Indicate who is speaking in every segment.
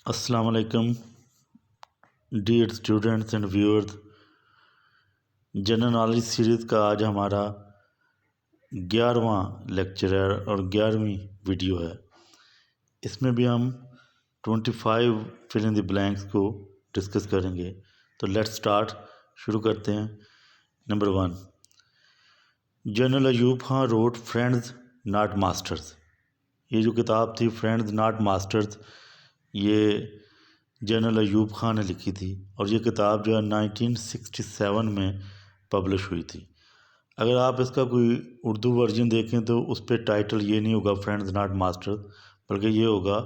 Speaker 1: السلام علیکم dear students and viewers. General knowledge series کا آج ہمارا 11واں لیکچر ہے اور 11ویں ویڈیو ہے۔ اس میں بھی ہم 25 فل ان دی بلینکس کو ڈسکس کریں گے۔ تو لیٹ سٹارٹ، شروع کرتے ہیں۔ Number 1، general Ayub Khan wrote friends not masters. یہ جو کتاب تھی فرینڈز ناٹ ماسٹرز، یہ جنرل ایوب خان نے لکھی تھی اور یہ کتاب جو ہے 1967 میں پبلش ہوئی تھی۔ اگر آپ اس کا کوئی اردو ورژن دیکھیں تو اس پہ ٹائٹل یہ نہیں ہوگا فرینڈز ناٹ ماسٹرز، بلکہ یہ ہوگا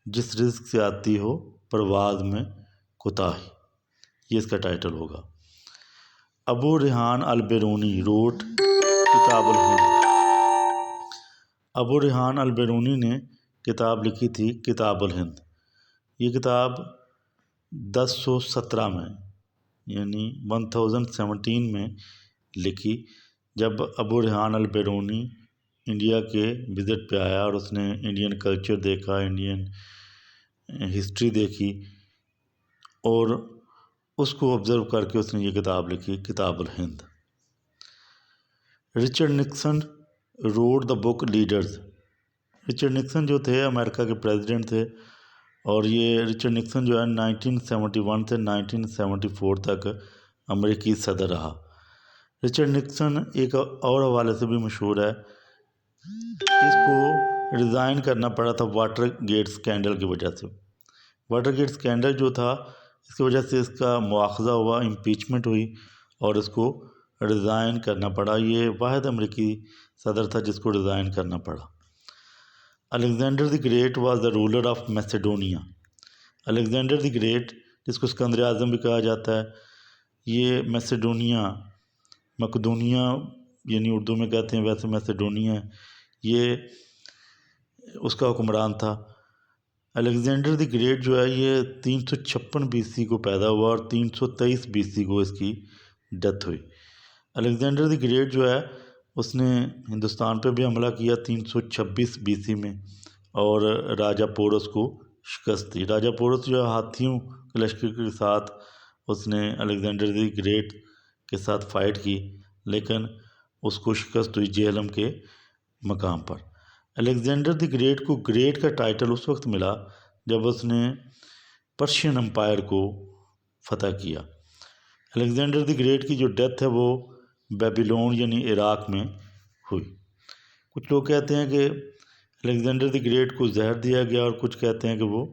Speaker 1: جس رزق سے آتی ہو پرواز میں کوتاہی، یہ اس کا ٹائٹل ہوگا۔ ابو ریحان البیرونی روٹ کتاب الہند۔ ابو ریحان البیرونی نے کتاب لکھی تھی کتاب الہند۔ یہ کتاب 1017 میں یعنی 1017 میں لکھی، جب ابو ریحان البیرونی انڈیا کے وزٹ پہ آیا اور اس نے انڈین کلچر دیکھا، انڈین ہسٹری دیکھی اور اس کو آبزرو کر کے اس نے یہ کتاب لکھی کتاب الہند۔ رچرڈ نکسن روٹ دا بک لیڈرز۔ رچرڈ نکسن جو تھے امریکہ کے پریزیڈنٹ تھے اور یہ رچرڈ نکسن جو ہے 1971 سے 1974 تک امریکی صدر رہا۔ رچرڈ نکسن ایک اور حوالے سے بھی مشہور ہے، اس کو ریزائن کرنا پڑا تھا واٹر گیٹ سکینڈل کی وجہ سے۔ واٹر گیٹ سکینڈل جو تھا اس کی وجہ سے اس کا مواخذہ ہوا، امپیچمنٹ ہوئی اور اس کو ریزائن کرنا پڑا۔ یہ واحد امریکی صدر تھا جس کو ریزائن کرنا پڑا۔ Alexander the great was the ruler of Macedonia. Alexander the great, جس کو اسکندر اعظم بھی کہا جاتا ہے، یہ میسیڈونیا، مقدونیہ یعنی اردو میں کہتے ہیں، ویسے میسیڈونیا ہے، یہ اس کا حکمران تھا۔ الیگزینڈر دی گریٹ جو ہے یہ 356 BC کو پیدا ہوا اور 323 BC کو اس کی ڈیتھ ہوئی۔ الیگزینڈر دی گریٹ جو ہے اس نے ہندوستان پہ بھی حملہ کیا 326 BC میں اور راجہ پورس کو شکست دی۔ راجہ پورس جو ہے ہاتھیوں کے لشکر کے ساتھ اس نے الیگزینڈر دی گریٹ کے ساتھ فائٹ کی، لیکن اس کو شکست ہوئی جہلم کے مقام پر۔ الیگزینڈر دی گریٹ کو گریٹ کا ٹائٹل اس وقت ملا جب اس نے پرشین امپائر کو فتح کیا۔ الیگزینڈر دی گریٹ کی جو ڈیتھ ہے وہ بیبیلون یعنی عراق میں ہوئی۔ کچھ لوگ کہتے ہیں کہ الیگزینڈر دی گریٹ کو زہر دیا گیا اور کچھ کہتے ہیں کہ وہ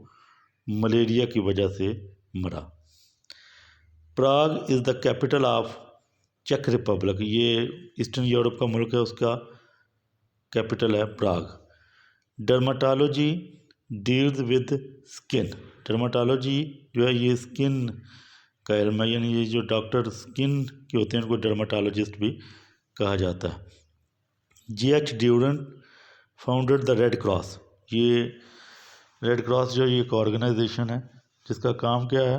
Speaker 1: ملیریا کی وجہ سے مرا۔ Prague is the capital of چیک ریپبلک۔ یہ ایسٹرن یورپ کا ملک ہے، اس کا کیپٹل ہے پراگ۔ ڈرماٹالوجی ڈیلز ود سکن۔ ڈرماٹالوجی جو ہے یہ سکن کا علم ہے، یعنی یہ جو ڈاکٹر سکن کے ہوتے ہیں ان کو ڈرماٹالوجسٹ بھی کہا جاتا ہے۔ G.H. ڈیورن فاؤنڈر دا ریڈ کراس۔ یہ ریڈ کراس جو ہے یہ ایک آرگنائزیشن ہے جس کا کام کیا ہے،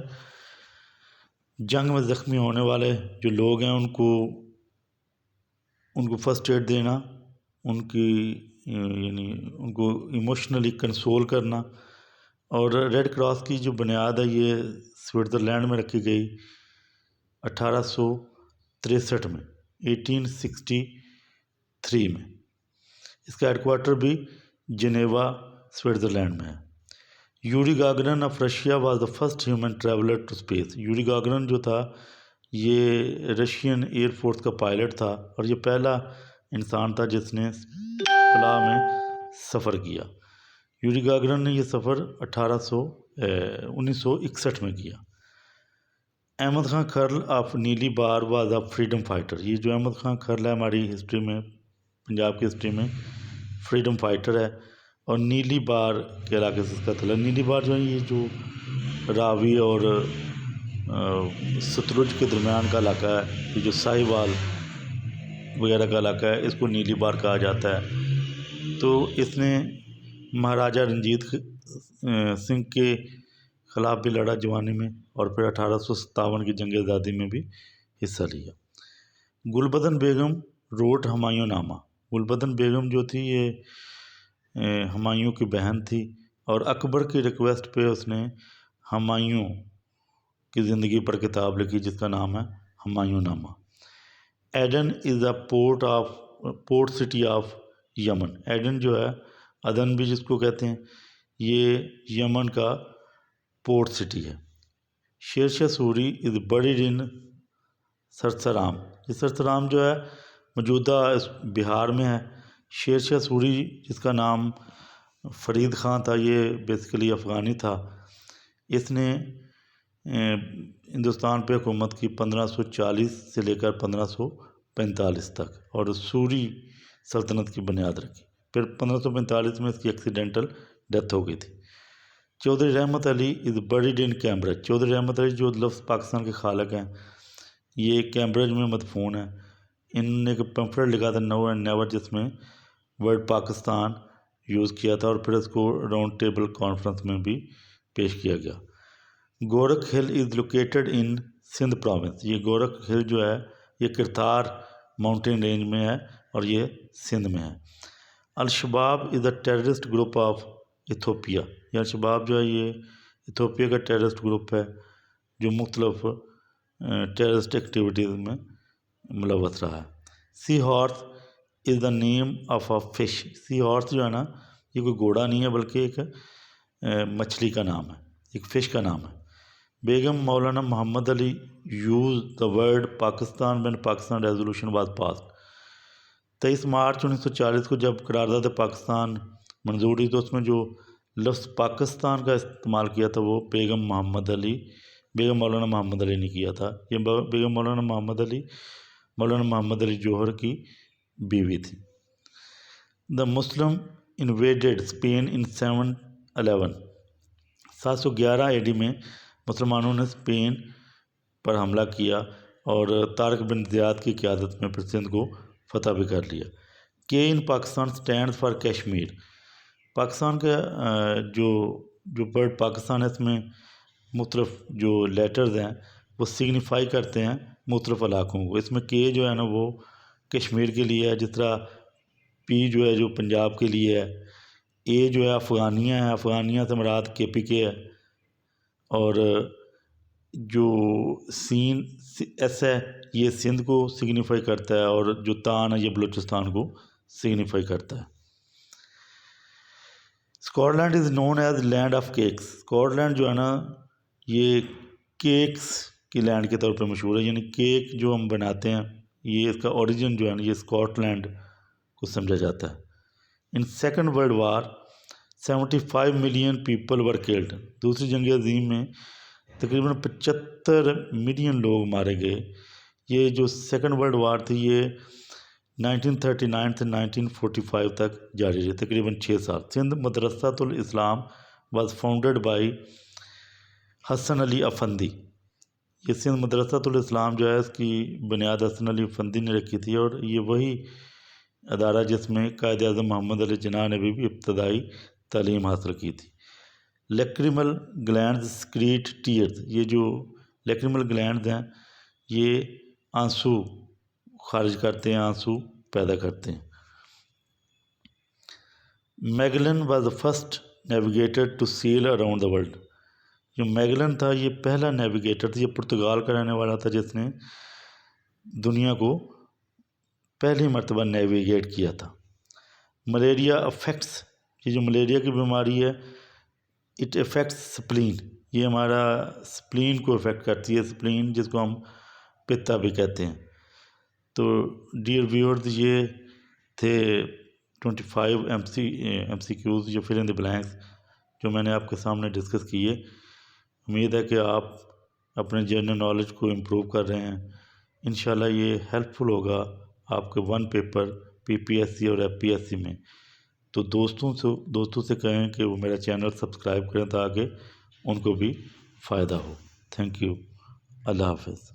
Speaker 1: جنگ میں زخمی ہونے والے جو لوگ ہیں ان کو فرسٹ ایڈ دینا، ان کی یعنی ان کو ایموشنلی کنسول کرنا۔ اور ریڈ کراس کی جو بنیاد ہے یہ سوئٹزرلینڈ میں رکھی گئی 1863 میں، 1863 میں۔ اس کا ہیڈ کوارٹر بھی جنیوا سوئٹزرلینڈ میں ہے۔ Yuri Gagarin of Russia was the first human traveller to space. Yuri Gagarin جو تھا یہ رشین ایئر فورس کا پائلٹ تھا اور یہ پہلا انسان تھا جس نے خلا میں سفر کیا۔ یوری گاگرن نے یہ سفر 1961 میں کیا۔ احمد خان کھرل آف نیلی بار واز اے فریڈم فائٹر۔ یہ جو احمد خان کھرل ہے ہماری ہسٹری میں، پنجاب کی ہسٹری میں فریڈم فائٹر ہے اور نیلی بار کے علاقے سے اس کا تعلق۔ نیلی بار جو ہے یہ جو راوی اور ستلج کے درمیان کا علاقہ ہے، یہ جو ساہیوال وغیرہ کا علاقہ ہے، اس کو نیلی بار کہا جاتا ہے۔ تو اس نے مہاراجہ رنجیت سنگھ کے خلاف بھی لڑا جوانی میں اور پھر 1857 کی جنگ آزادی میں بھی حصہ لیا۔ گلبدن بیگم روٹ ہمایوں نامہ۔ گلبدن بیگم جو تھی یہ ہمایوں کی بہن تھی اور اکبر کی ریکویسٹ پہ اس نے ہمایوں کی زندگی پر کتاب لکھی جس کا نام ہے Humayun Nama. Aden is a port city of Yemen. Aden جو ہے، عدن بھی جس کو کہتے ہیں، یہ یمن کا پورٹ سٹی ہے۔ شیر شاہ سوری از بریڈ ان سرسرام۔ یہ سرسرام جو ہے موجودہ بہار میں ہے۔ شیر شاہ سوری جس کا نام فرید خان تھا، یہ بیسیکلی افغانی تھا۔ اس نے ہندوستان پہ حکومت کی 1540 سے لے کر 1545 تک، اور سوری سلطنت کی بنیاد رکھی۔ پھر 1545 میں اس کی ایکسیڈنٹل ڈیتھ ہو گئی تھی۔ چودھری رحمت علی از بریڈ ان کیمبرج۔ چودھری رحمت علی جو لفظ پاکستان کے خالق ہیں، یہ کیمبرج میں مدفون ہے۔ انہوں نے ایک پمفلٹ لکھا تھا نو اینڈ نیور، جس میں ورڈ پاکستان یوز کیا تھا، اور پھر اس کو راؤنڈ ٹیبل کانفرنس میں بھی پیش کیا گیا۔ گورکھ ہل is located in Sindh province. یہ گورکھ ہل جو ہے یہ کرتار ماؤنٹین رینج میں ہے اور یہ سندھ میں ہے۔ Al Shabaab is a terrorist group of Ethiopia. یہ الشباب جو ہے یہ ایتھوپیا کا ٹیررسٹ گروپ ہے جو مختلف ٹیررسٹ ایکٹیویٹیز میں ملوث رہا ہے۔ Sea horse is the name of a fish. Sea horse جو ہے نا، یہ کوئی گھوڑا نہیں ہے بلکہ ایک مچھلی کا نام ہے، ایک فش کا نام ہے۔ بیگم Maulana Muhammad Ali used the word Pakistan when Pakistan resolution was passed. 23 March 1940 کو جب قرارداد پاکستان منظور ہوئی تو اس میں جو لفظ پاکستان کا استعمال کیا تھا وہ بیگم مولانا محمد علی نے کیا تھا۔ یہ بیگم مولانا محمد علی جوہر کی بیوی تھی۔ دا مسلم انویڈیڈ اسپین ان 711۔ 711 AD میں مسلمانوں نے اسپین پر حملہ کیا اور طارق بن زیاد کی قیادت میں پھر سندھ کو فتح بھی کر لیا۔ کے ان پاکستان اسٹینڈ فار کشمیر۔ پاکستان کا جو ورڈ پاکستان ہے، اس میں مختلف جو لیٹرز ہیں وہ سگنیفائی کرتے ہیں مختلف علاقوں کو۔ اس میں کے جو ہے نا وہ کشمیر کے لیے ہے، جس طرح پی جو ہے جو پنجاب کے لیے ہے، اے جو ہے افغانیہ ہے، افغانیہ سے مراد KPK ہے، اور جو سین ایس ہے یہ سندھ کو سگنیفائی کرتا ہے، اور جو تان ہے یہ بلوچستان کو سگنیفائی کرتا ہے۔ Scotland is known as land of cakes. Scotland جو ہے نا یہ کیکس کی لینڈ کے طور پہ مشہور ہے، یعنی کیک جو ہم بناتے ہیں یہ اس کا اوریجن جو ہے نا یہ اسکاٹ لینڈ کو سمجھا جاتا ہے۔ In second world war 75 million people were killed. دوسری جنگ عظیم میں تقریباً 75 ملین لوگ مارے گئے۔ یہ جو سیکنڈ ورلڈ وار تھی یہ 1939 سے 1945 تک جاری رہی، تقریباً 6 سال۔ سندھ مدرسۃ الاسلام was founded by Hasan Ali افندی۔ یہ سندھ مدرسۃ الاسلام جو ہے اس کی بنیاد حسن علی افندی نے رکھی تھی، اور یہ وہی ادارہ جس میں قائد اعظم محمد علی جناح نے بھی ابتدائی تعلیم حاصل کی تھی۔ لیکریمل گلینڈز سکریٹ ٹیئرز۔ یہ جو لیکریمل گلینڈز ہیں یہ آنسو خارج کرتے ہیں، آنسو پیدا کرتے ہیں۔ Magellan was the first navigator to sail around the world. جو میگلن تھا یہ پہلا نیویگیٹر تھا، یہ پرتگال کا رہنے والا تھا جس نے دنیا کو پہلی مرتبہ نیویگیٹ کیا تھا۔ Malaria affects. یہ جو ملیریا کی بیماری ہے اٹ افیکٹس سپلین، یہ ہمارا سپلین کو افیکٹ کرتی ہے، سپلین جس کو ہم پتا بھی کہتے ہیں۔ تو ڈیئر ویورز یہ تھے 25 MCQs جو فل ان دی بلینکس جو میں نے آپ کے سامنے ڈسکس کیے۔ امید ہے کہ آپ اپنے جنرل نالج کو امپروو کر رہے ہیں۔ انشاءاللہ یہ ہیلپ فل ہوگا آپ کے 1 پیپر PPSC اور FPSC میں۔ تو دوستوں سے کہیں کہ وہ میرا چینل سبسکرائب کریں تاکہ ان کو بھی فائدہ ہو۔ Thank you. اللہ حافظ۔